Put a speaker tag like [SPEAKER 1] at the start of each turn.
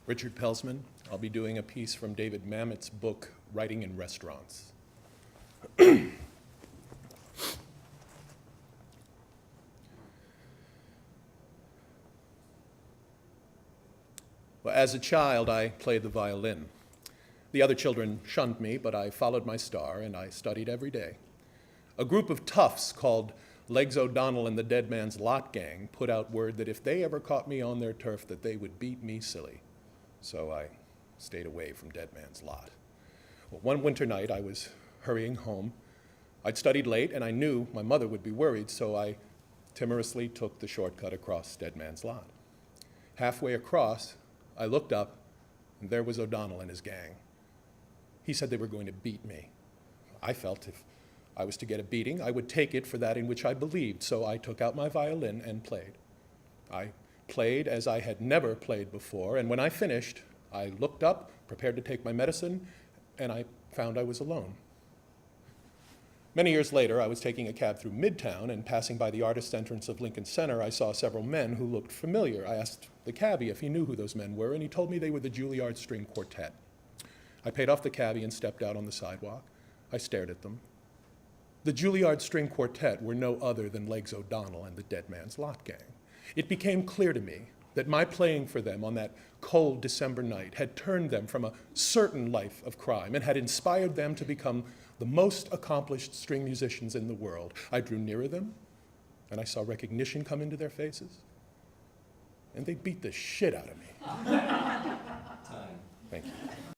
[SPEAKER 1] Richard Pelzman. I'll be doing a piece from David Mamet's book, Writing in Restaurants. Well, as a child, I played the violin. The other children shunned me, but I followed my star, and I studied every day. A group of toughs called Legs O'Donnell and the Dead Man's Lot Gang put out word that if they ever caught me on their turf, that they would beat me silly. So I stayed away from Dead Man's Lot. Well, one winter night, I was hurrying home. I'd studied late, and I knew my mother would be worried, so I timorously took the shortcut across Dead Man's Lot. Halfway across, I looked up, and there was O'Donnell and his gang. He said they were going to beat me. I felt if I was to get a beating, I would take it for that in which I believed, so I took out my violin and played. I played as I had never played before, and when I finished, I looked up, prepared to take my medicine, and I found I was alone. Many years later, I was taking a cab through Midtown, and passing by the artist's entrance of Lincoln Center, I saw several men who looked familiar. I asked the cabbie if he knew who those men were, and he told me they were the Juilliard String Quartet. I paid off the cabbie and stepped out on the sidewalk. I stared at them. The Juilliard String Quartet were no other than Legs O'Donnell and the Dead Man's Lot Gang. It became clear to me that my playing for them on that cold December night had turned them from a certain life of crime and had inspired them to become the most accomplished string musicians in the world. I drew nearer them, and I saw recognition come into their faces, and they beat the shit out of me. Time. Thank you.